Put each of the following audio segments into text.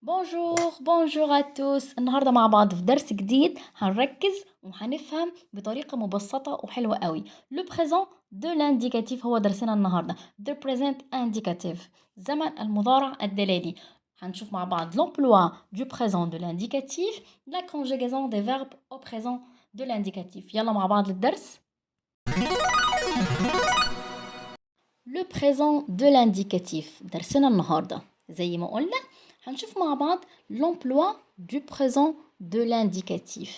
بونجور à tous. النهارده مع بعض في درس جديد هنركز وهنفهم بطريقة مبسطة وحلوة قوي. Le présent de l'indicatif هو درسنا النهارده. The present indicative زمن المضارع الدلالي. هنشوف مع بعض l'emploi du présent de l'indicatif, la conjugaison des verbes au présent de l'indicatif. يلا مع بعض للدرس. Le présent de l'indicatif درسنا النهارده زي ما قلنا هنشوف مع بعض l'emploi du présent de l'indicatif.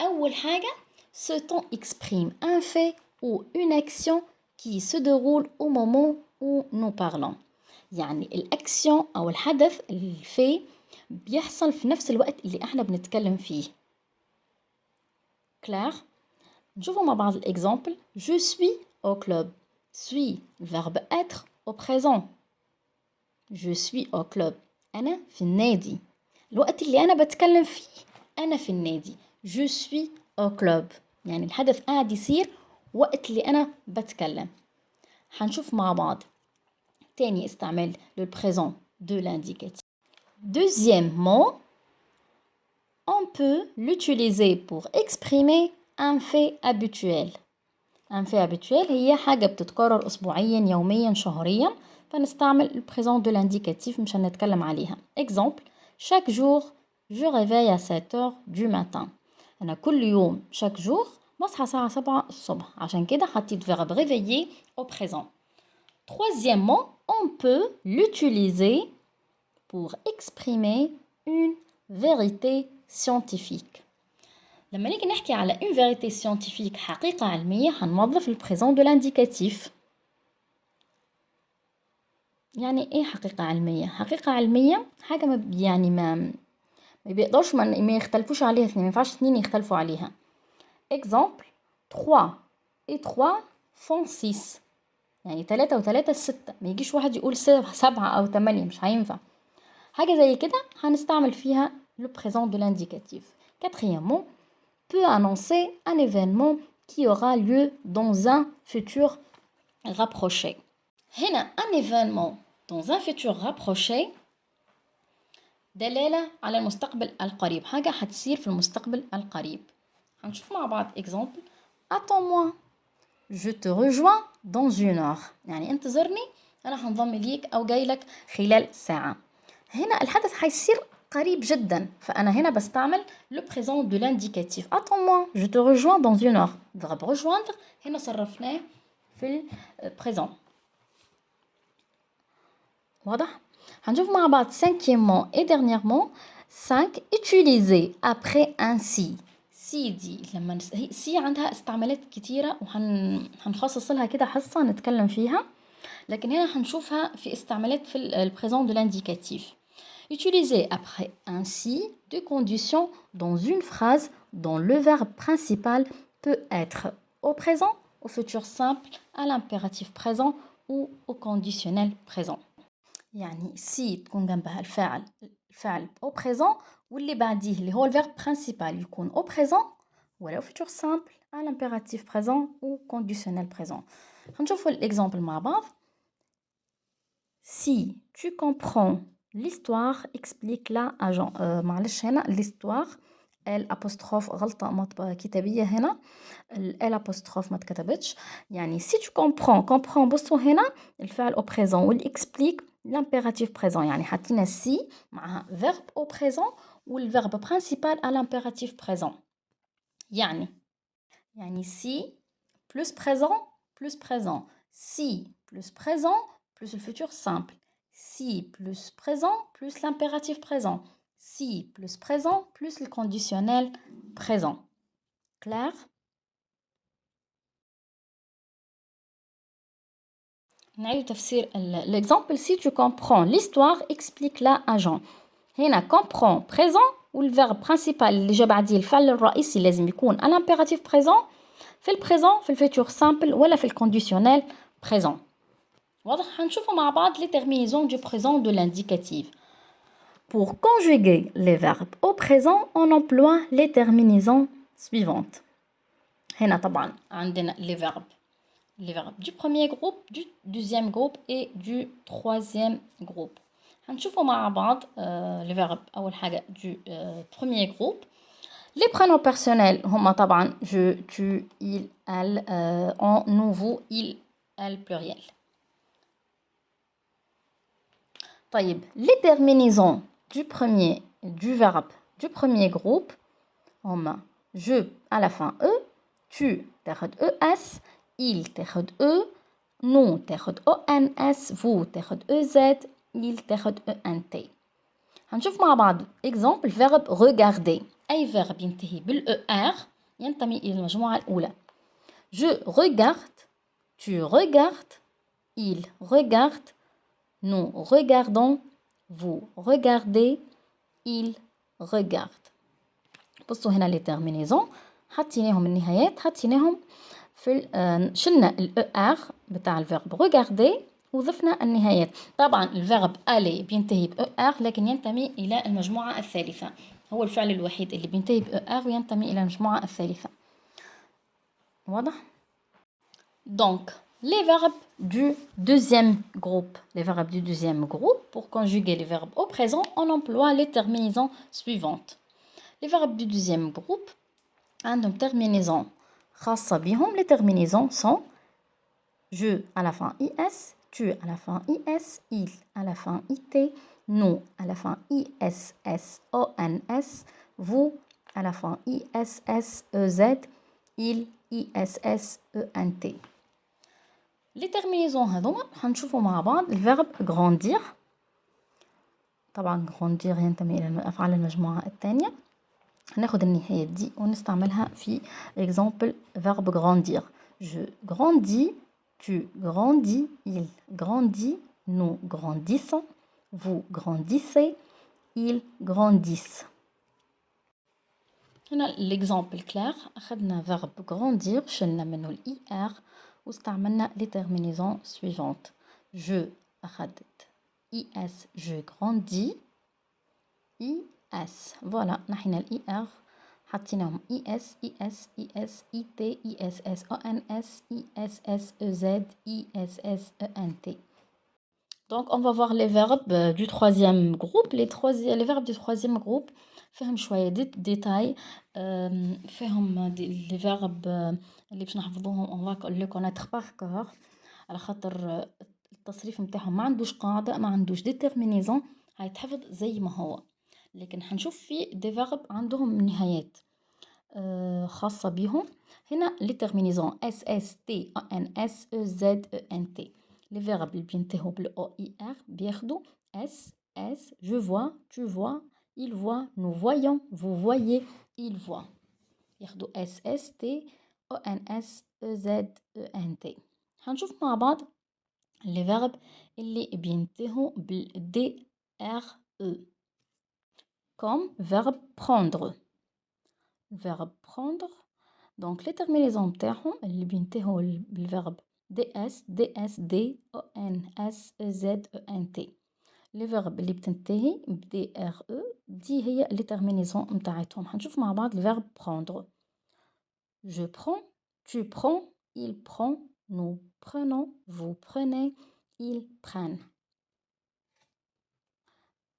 أول حاجة, ce temps exprime un fait ou une action qui se déroule au moment où nous parlons. يعني الأكشن أو الحدث الفي بيحصل في نفس الوقت اللي احنا بنتكلم فيه. clair. نشوفوا مع بعض الإكزامبل. Je suis au club. suis le verbe être au présent. Je suis au club. أنا في النادي. الوقت اللي أنا بتكلم فيه أنا في النادي. Je suis au club. يعني الحدث قاعد يصير وقت اللي أنا بتكلم. هنشوف مع بعض تاني استعمال le présent de l'indicatif. Deuxièmement, on peut l'utiliser pour exprimer un fait habituel. Un fait habituel هي حاجة بتتكرر أسبوعيا يوميا شهريا, فنستعمل le présent de l'indicatif مشان نتكلم عليها. Exemple, chaque jour je réveille à 7 heures du matin. أنا كل يوم chaque jour بصحى الساعة 7 الصبح, عشان كده حطيت verbe réveiller au présent. Troisièmement, on peut l'utiliser pour exprimer une vérité scientifique. لما نيجي نحكي على une vérité scientifique حقيقة علمية هنوظف le présent de l'indicatif. يعني ايه حقيقة علمية؟ حقيقة علمية حاجة ما بيقدرش ما يختلفوش عليها اثنين, ما ينفعش اثنين يختلفوا عليها. Exemple, 3 et 3 font 6. يعني 3 و3 6, ما يجيش واحد يقول 7 أو 8, مش هينفع. حاجة زي كده هنستعمل فيها le présent de l'indicatif. Quatrièmement, peut annoncer un événement qui aura lieu dans un futur rapproché. هنا un événement dans un futur rapproché دلالة على المستقبل القريب, حاجة هتصير في المستقبل القريب. هنشوف مع بعض exemple. Attends-moi, je te rejoins dans une heure. يعني انتظرني, أنا هنضم ليك أو جاي لك خلال ساعة. هنا الحدث هيصير قريب جدا, فأنا هنا بستعمل le présent de l'indicatif. Attends-moi, je te rejoins dans une heure. verbe rejoindre هنا صرفناه في présent. واضح؟ هنشوف مع بعض cinquièmement et dernièrement. 5 utiliser après un si. سي دي لما سي عندها استعمالات كتيرة وهنخصص لها كده حصة نتكلم فيها, لكن هنا هنشوفها في استعمالات في le présent de l'indicatif. Utiliser après un si de condition dans une phrase dont le verbe principal peut être au présent, au futur simple, à l'impératif présent ou au conditionnel présent. يعني si تكون جنبها الفعل au présent, واللي بعديه اللي هو الverbe principal يكون au présent ولا au futur simple, à l'impératif présent ou conditionnel présent. هنشوفوا l'exemple مع بعض. Si tu comprends l'histoire, explique-la à Jean. معلش هنا l'histoire الapostrophe غلطة كتابية هنا, الapostrophe ما اتكتبتش. يعني si tu comprends بصوا هنا الفعل au présent والexplique l'impératif présent, يعني حطينا si معها verbe au présent والverbe principal à l'impératif présent. يعني si plus présent, si plus présent plus le futur simple, si plus présent plus l'impératif présent, si plus présent plus le conditionnel présent. Clair? نعيد تفسير l'exemple. Si tu comprends l'histoire, explique-la à Jean. هنا comprend présent والverbe principal اللي جا بعديه الفعل الرئيسي لازم يكون à l'impératif présent في البريزون في الفيتور سامبل ولا في الكونديشنال بريزون. واضح؟ هنشوفوا مع بعض les terminaisons du présent de l'indicatif. Pour conjuguer les verbes au présent, on emploie les terminaisons suivantes. هنا طبعا عندنا les verbes du premier groupe, du deuxième groupe et du troisième groupe. هنشوفوا مع بعض les verbes أول حاجة du premier groupe. Les prénoms personnels هما طبعا je, tu, il, elle, on, nous, vous, il, elle pluriel. طيب les terminaisons du verbe du premier groupe هما je à la fin e, tu تاخد es, il تاخد e, nous تاخد ons, vous تاخد ez, il تاخد ent. هنشوف مع بعض exemple verbe regarder. أي verbe ينتهي بالer ينتمي إلى المجموعة الأولى. Je regarde, tu regardes, il regarde, nous regardons, vous regardez, il regarde. بصوا هنا les terminaisons حطيناهم النهايات حطيناهم في شلنا الer بتاع الفيرب regarder وضفنا النهايات. طبعا الفيرب aller بينتهي بer لكن ينتمي إلى المجموعة الثالثة. هو الفعل الوحيد اللي بينتهي بer وينتمي إلى المجموعة الثالثة. واضح؟ Donc, les verbes du deuxième groupe. Les verbes du deuxième groupe, pour conjuguer les verbes au présent, on emploie les terminaisons suivantes. Les verbes du deuxième groupe, عندهم terminaison خاصة بهم. Les terminaisons sont je à la fin is, tu à la fin is, il à la fin it, nous à la fin iss, ons, vous à la fin iss, ez, il iss, ent. Les terminaisons هذوما حنشوفوا مع بعض الفيرب grandir. طبعا grandir ينتمي إلى أفعال المجموعة الثانية. هناخد النهاية دي ونستعملها في exemple verbe grandir. Je grandis, tu grandis, il grandit, nous grandissons, vous grandissez, ils grandissent. هنا l'exemple clair. أخذنا verbe grandir شلنا منه ال er واستعملنا les terminaisons suivantes. Je أخذت is, je grandis, is. Voilà, نحينا ال er حطيناهم is, is, is, it, iss, ons, iss, ez, iss, ent. Donc, on va voir les verbes du troisième groupe. Les verbes du troisième groupe فيهم شوية détails. فيهم les verbes اللي باش نحفظوهم on va les connaître par cœur على خاطر التصريف متاعهم ما عندوش قاعدة ما عندوش déterminaison هيتحفظ زي ما هو. لكن حنشوف في des verbes عندهم نهايات خاصة بيهم. هنا les terminaisons s, s, t, a, n, s, e, z, e, n, t. Les verbes اللي بينتهوا بال o, i, r بياخدوا s, s, je vois, tu vois, il voit, nous voyons, vous voyez, il voit. ياخدوا s, s, t, o, n, s, e, z, e, n, t. هنشوف مع بعض les verbes اللي بينتهوا بال d, r, e. Comme verbe prendre. Verbe prendre. Donc les terminaisons بتاعهم اللي بينتهوا بالverbe ds, ds, d, ons, ez, ent. les verbes اللي بتنتهي ب dre دي هي les terminaisons متاعتهم. هنشوف مع بعض الverbe prendre. Je prends, tu prends, il prend, nous prenons, vous prenez, ils prennent.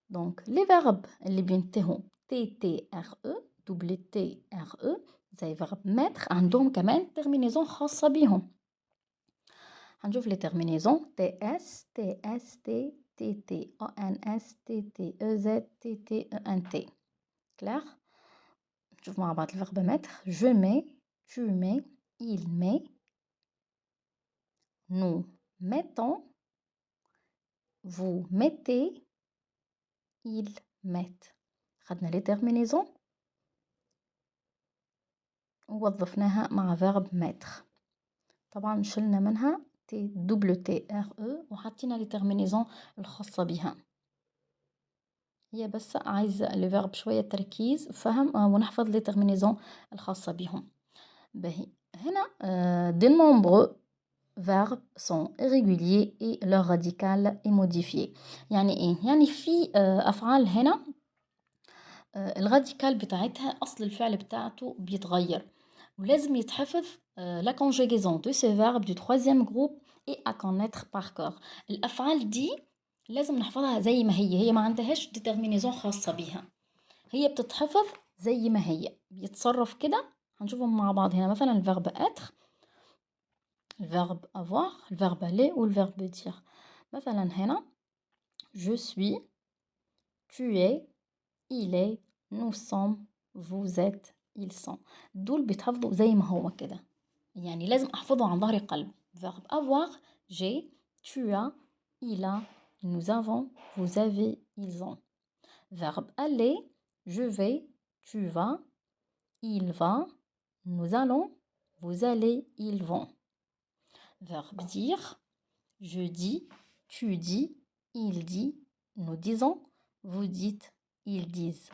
Donc les verbes اللي بينتهوا tte, double tre زي verbe mettre عندهم كمان terminaison خاصة بيهم. هنشوف les terminaisons ts, tst, tt, ons, tt, ez, tt, ent. Clair? نشوف مع بعض الverbe mettre. Je mets, tu mets, il met, nous mettons, vous mettez, ils mettent. خدنا les terminaisons ووظفناها مع verbe mettre. طبعا شلنا منها تي دبل تي ار او وحطينا لي تيرمينيزون الخاصة بها. هي بس عايزة لي فيرب شوية تركيز فهم ونحفظ لي تيرمينيزون الخاصة بهم. باهي هنا de nombreux verbes sont irréguliers et leur radical est modifié. يعني ايه؟ يعني في افعال هنا الراديكال بتاعتها اصل الفعل بتاعته بيتغير ولازم يتحفظ la conjugaison de ces verbes du troisième groupe et à connaître par cœur. الأفعال دي لازم نحفظها زي ما هي ما عندهاش ديترمينيزون خاصة بيها، هي بتتحفظ زي ما هي، بيتصرف كده. هنشوفهم مع بعض هنا. مثلا الفيرب être، الفيرب avoir، الفيرب aller والفيرب dire. مثلا هنا je suis، tu es، il est، nous sommes، vous êtes، ils sont. دول بيتحفظوا زي ما هو كده، يعني لازم احفظه عن ظهر قلب. verbe avoir j'ai، tu as، il a، nous avons، vous avez، ils ont. verbe aller je vais، tu vas، il va، nous allons، vous allez، ils vont. verbe dire je dis، tu dis، il dit، nous disons، vous dites، ils disent.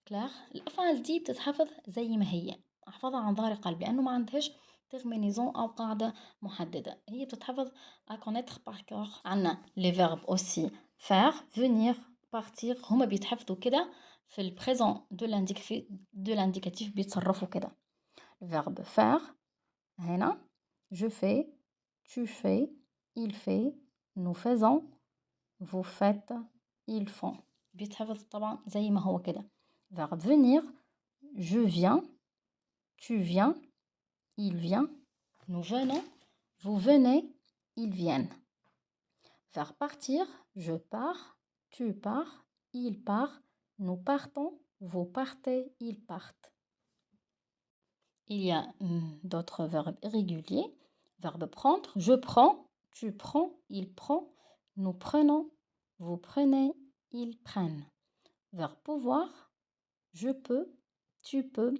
كلار. الأفعال دي بتتحفظ زي ما هي، أحفظها عن ظهر قلب لأنه ما عندهاش ترمينيزون أو قاعدة محددة، هي بتتحفظ à connaître par cœur. عنا les verbes aussi faire، venir، partir، هما بيتحفظوا كده في البريزون دو l'indicatif بيتصرفوا كده. verbe faire هنا je fais، tu fais، il fait، nous faisons، vous faites، ils font. بيتحفظ طبعا زي ما هو كده. verbe venir je viens، tu viens، il vient، nous venons، vous venez، ils viennent. verbe partir je pars، tu pars، il part، nous partons، vous partez، ils partent. Il y a d'autres verbes irréguliers. verbe prendre je prends، tu prends، il prend، nous prenons، vous prenez، ils prennent. verbe pouvoir je peux، tu peux،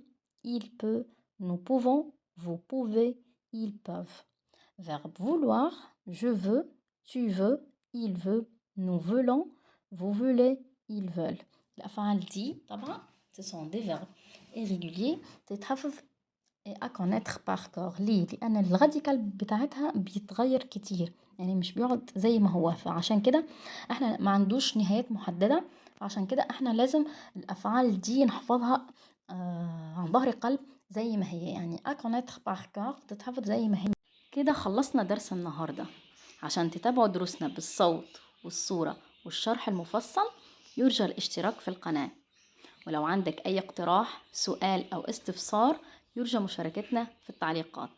il peut، nous pouvons، vous pouvez، ils peuvent. verbe vouloir je veux، tu veux، il veut، nous voulons، vous voulez، ils veulent. الأفعال دي طبعا ce sont des verbes irréguliers تتحفظ et à connaître par cœur. ليه؟ لأن الراديكال بتاعتها بيتغير كتير، يعني مش بيقعد زي ما هو، فعشان كده احنا ما عندوش نهايات محددة، فعشان كده احنا لازم الأفعال دي نحفظها عن ظهر قلب زي ما هي، يعني à connaître par cœur تتحفظ زي ما هي. كده خلصنا درس النهاردة. عشان تتابعوا دروسنا بالصوت والصورة والشرح المفصل يرجى الاشتراك في القناة، ولو عندك أي اقتراح، سؤال أو استفسار يرجى مشاركتنا في التعليقات.